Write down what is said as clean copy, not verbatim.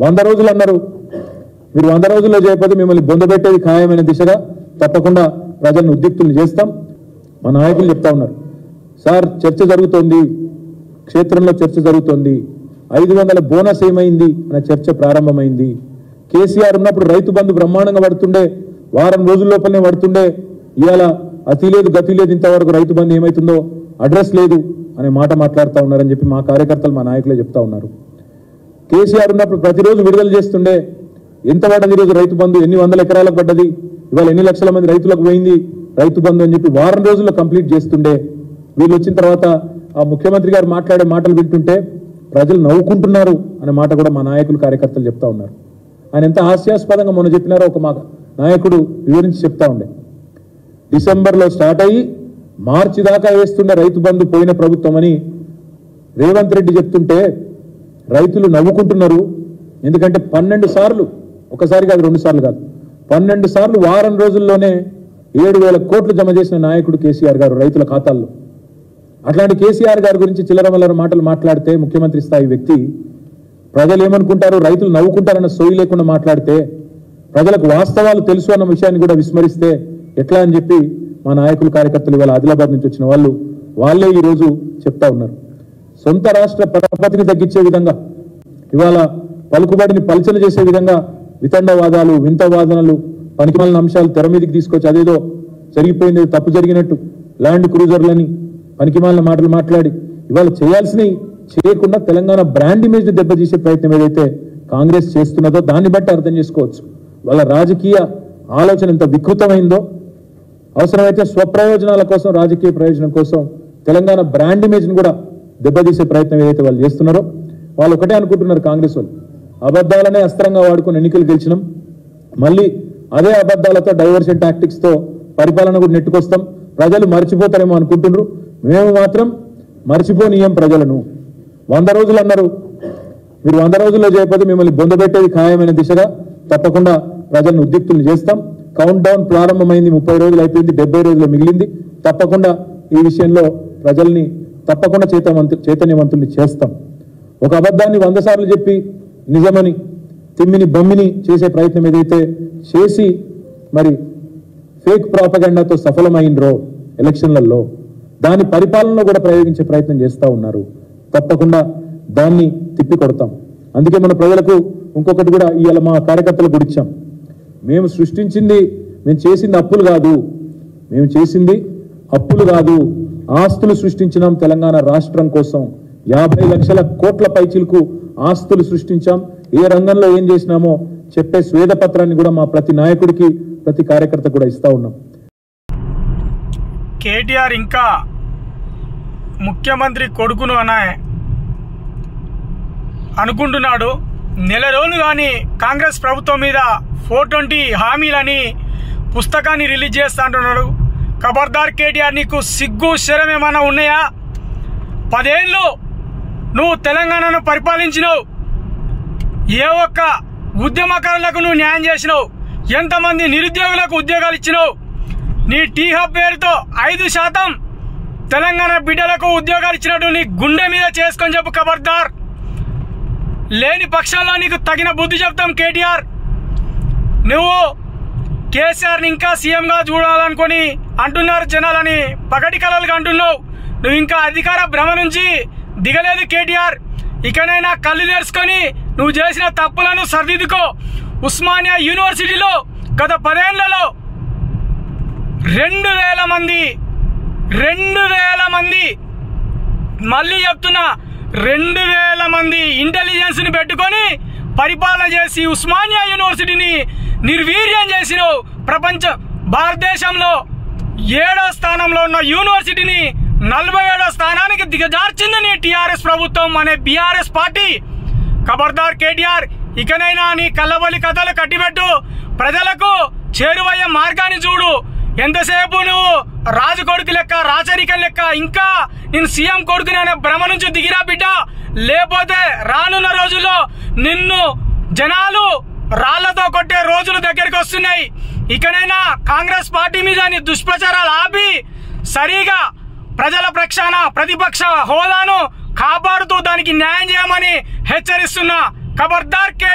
100 రోజులు అన్నారు. మీరు 100 రోజుల్లో చేయకపోతే మిమ్మల్ని బొందబెట్టేది ఖాయమైన దిశగా తప్పకుండా ప్రజలను ఉద్రిక్తులు చేస్తాం. మా నాయకులు చెప్తా ఉన్నారు, సార్ చర్చ జరుగుతోంది, క్షేత్రంలో చర్చ జరుగుతోంది, 500 బోనస్ ఏమైంది అనే చర్చ ప్రారంభమైంది. కేసీఆర్ ఉన్నప్పుడు రైతు బంధు బ్రహ్మాండంగా పడుతుండే, వారం రోజుల లోపలనే పడుతుండే. ఇవాళ అతి లేదు గతి లేదు, ఇంతవరకు రైతు బంధు ఏమవుతుందో అడ్రస్ లేదు అనే మాట మాట్లాడుతూ ఉన్నారని చెప్పి మా కార్యకర్తలు మా నాయకులే చెప్తా ఉన్నారు. కేసీఆర్ ఉన్నప్పుడు ప్రతిరోజు విడుదల చేస్తుండే, ఎంత పడ్డది ఈరోజు రైతు బంధు, ఎన్ని వందల ఎకరాలకు పడ్డది, ఇవాళ ఎన్ని లక్షల మంది రైతులకు పోయింది రైతు బంధు అని చెప్పి వారం రోజుల్లో కంప్లీట్ చేస్తుండే. వీళ్ళు వచ్చిన తర్వాత ఆ ముఖ్యమంత్రి గారు మాట్లాడే మాటలు వింటుంటే ప్రజలు నవ్వుకుంటున్నారు అనే మాట కూడా మా నాయకులు కార్యకర్తలు చెప్తా ఉన్నారు. ఆయన ఎంత హాస్యాస్పదంగా మొన్న చెప్పినారో ఒక మా నాయకుడు వివరించి చెప్తా ఉండే. డిసెంబర్లో స్టార్ట్ అయ్యి మార్చి దాకా వేస్తుండే రైతు బంధు పోయిన ప్రభుత్వం అని రేవంత్ రెడ్డి చెప్తుంటే రైతులు నవ్వుకుంటున్నారు. ఎందుకంటే 12 సార్లు, ఒకసారి కాదు 2 సార్లు కాదు, 12 సార్లు వారం రోజుల్లోనే 7,000 కోట్లు జమ చేసిన నాయకుడు కేసీఆర్ గారు రైతుల ఖాతాల్లో. అట్లాంటి కేసీఆర్ గారి గురించి చిల్లరమల్లర మాటలు మాట్లాడితే ముఖ్యమంత్రి స్థాయి వ్యక్తి ప్రజలు ఏమనుకుంటారు, రైతులు నవ్వుకుంటారన్న సోయి లేకుండా మాట్లాడితే, ప్రజలకు వాస్తవాలు తెలుసు అన్న విషయాన్ని కూడా విస్మరిస్తే ఎట్లా అని చెప్పి మా నాయకులు కార్యకర్తలు ఇవాళ ఆదిలాబాద్ నుంచి వచ్చిన వాళ్ళే ఈరోజు చెప్తా ఉన్నారు. సొంత రాష్ట్ర పరపతిని తగ్గించే విధంగా, ఇవాళ పలుకుబడిని పలుచన చేసే విధంగా వితండవాదాలు, వింత వాదనలు, పనికిమాలిన అంశాలు తెర మీదకి తీసుకొచ్చి అదేదో జరిగిపోయింది, తప్పు జరిగినట్టు ల్యాండ్ క్రూజర్లని పనికిమాలిన మాటలు మాట్లాడి ఇవాళ చేయాల్సినవి చేయకుండా తెలంగాణ బ్రాండ్ ఇమేజ్ దెబ్బతీసే ప్రయత్నం ఏదైతే కాంగ్రెస్ చేస్తున్నదో దాన్ని బట్టి అర్థం చేసుకోవచ్చు వాళ్ళ రాజకీయ ఆలోచన ఎంత వికృతమైందో. అవసరమైతే స్వప్రయోజనాల కోసం, రాజకీయ ప్రయోజనం కోసం తెలంగాణ బ్రాండ్ ఇమేజ్ని కూడా దెబ్బతీసే ప్రయత్నం ఏదైతే వాళ్ళు చేస్తున్నారో, వాళ్ళు ఒకటే అనుకుంటున్నారు కాంగ్రెస్ వాళ్ళు, అబద్ధాలనే అస్త్రంగా వాడుకుని ఎన్నికలు గెలిచినాం, మళ్ళీ అదే అబద్ధాలతో డైవర్షన్ టాక్టిక్స్తో పరిపాలన కూడా నెట్టుకొస్తాం, ప్రజలు మర్చిపోతారేమో అనుకుంటున్నారు. మేము మాత్రం మర్చిపోనీయం ప్రజలను. 100 రోజులు అన్నారు, మీరు 100 రోజుల్లో చేయకపోతే మిమ్మల్ని బొందబెట్టేది ఖాయమైన దిశగా తప్పకుండా ప్రజలను ఉద్రిక్తులు చేస్తాం. కౌంట్ డౌన్ ప్రారంభమైంది, 30 రోజులు అయిపోయింది, 70 రోజులు మిగిలింది. తప్పకుండా ఈ విషయంలో ప్రజల్ని తప్పకుండా చైతన్యవంతుల్ని చేస్తాం. ఒక అబద్ధాన్ని 100 సార్లు చెప్పి నిజమని తిమ్మిని బొమ్మిని చేసే ప్రయత్నం ఏదైతే చేసి మరి ఫేక్ ప్రాపగండాతో సఫలమైనరో ఎలక్షన్లలో, దాని పరిపాలనలో కూడా ప్రయోగించే ప్రయత్నం చేస్తూ ఉన్నారు. తప్పకుండా దాన్ని తిప్పి కొడతాం. అందుకే మన ప్రజలకు ఇంకొకటి కూడా ఇవాళ మా కార్యకర్తలకు కూడా ఇచ్చాం. మేము చేసింది అప్పులు కాదు, మేము చేసింది అప్పులు కాదు, ఆస్తులు సృష్టించినాం. తెలంగాణ రాష్ట్రం కోసం 50 లక్షల కోట్ల పైచిలకు ఆస్తులు సృష్టించాం. ఏ రంగంలో ఏం చేసినామో చెప్పే స్వేదపత్రాన్ని కూడా మా ప్రతి నాయకుడికి, ప్రతి కార్యకర్త కూడా ఇస్తా ఉన్నాం. కేటీఆర్ ఇంకా ముఖ్యమంత్రి కొడుకును అనుకుంటున్నాడు. నెల రోజులు కానీ కాంగ్రెస్ ప్రభుత్వం మీద 420 హామీలని పుస్తకాన్ని రిలీజ్ చేస్తా అంటున్నాడు. ఖబర్దార్ కేటీఆర్, నీకు సిగ్గు శరం ఏమైనా ఉన్నాయా? 10 ఏళ్ళు నువ్వు తెలంగాణను పరిపాలించినావు. ఏ ఒక్క ఉద్యమకారులకు నువ్వు న్యాయం చేసినావు? ఎంతమంది నిరుద్యోగులకు ఉద్యోగాలు ఇచ్చినావు? నీ టీ హబ్ పేరుతో 5% తెలంగాణ బిడ్డలకు ఉద్యోగాలు ఇచ్చినట్టు నీ గుండె మీద చేసుకొని చెప్పు. ఖబర్దార్, లేని పక్షంలో నీకు తగిన బుద్ధి చెప్తాం. కేటీఆర్, నువ్వు కేసీఆర్ని ఇంకా సీఎంగా చూడాలనుకొని అంటున్నారు జనాలని పగటి కలలుగా అంటున్నావు. నువ్వు ఇంకా అధికార భ్రమ నుంచి దిగలేదు కేటీఆర్. ఇకనైనా కళ్ళు తెరుచుకొని నువ్వు చేసిన తప్పులను సరిదిద్దుకో. ఉస్మానియా యూనివర్సిటీలో గత 10 ఏళ్లలో 2,000 మంది మళ్ళీ చెప్తున్నా, 2,000 మంది ఇంటెలిజెన్స్ ని పెట్టుకొని పరిపాలన చేసి ఉస్మానియా యూనివర్సిటీని నిర్వీర్యం చేసినావు. భారతదేశంలో 7వ స్థానంలో ఉన్న యూనివర్సిటీని 47వ స్థానానికి దిగజార్చింది నీ టీఆర్ఎస్ ప్రభుత్వం అనే బీఆర్ఎస్ పార్టీ. ఖబర్దార్ కేటీఆర్, ఇకనైనా నీ కళ్ళబొల్లి కథలు కట్టిపెట్టు. ప్రజలకు చేరువయ్యే మార్గాన్ని చూడు. ఎంతసేపు నువ్వు రాజు కొడుకు లెక్క, రాచరికం లెక్క ఇంకా నేను సీఎం కొడుకుని అనే భ్రమ నుంచి దిగిరా బిడ్డ. లేకపోతే రానున్న రోజుల్లో నిన్ను జనాలు రాళ్లతో కొట్టే రోజులు దగ్గరికి వస్తున్నాయి. ఇకనైనా కాంగ్రెస్ పార్టీ మీద నీ దుష్ప్రచారాలు ఆపి సరిగా ప్రజల పక్షాన ప్రతిపక్ష హోదాను కాపాడుతూ దానికి న్యాయం చేయమని హెచ్చరిస్తున్నా. ఖబర్దార్ కే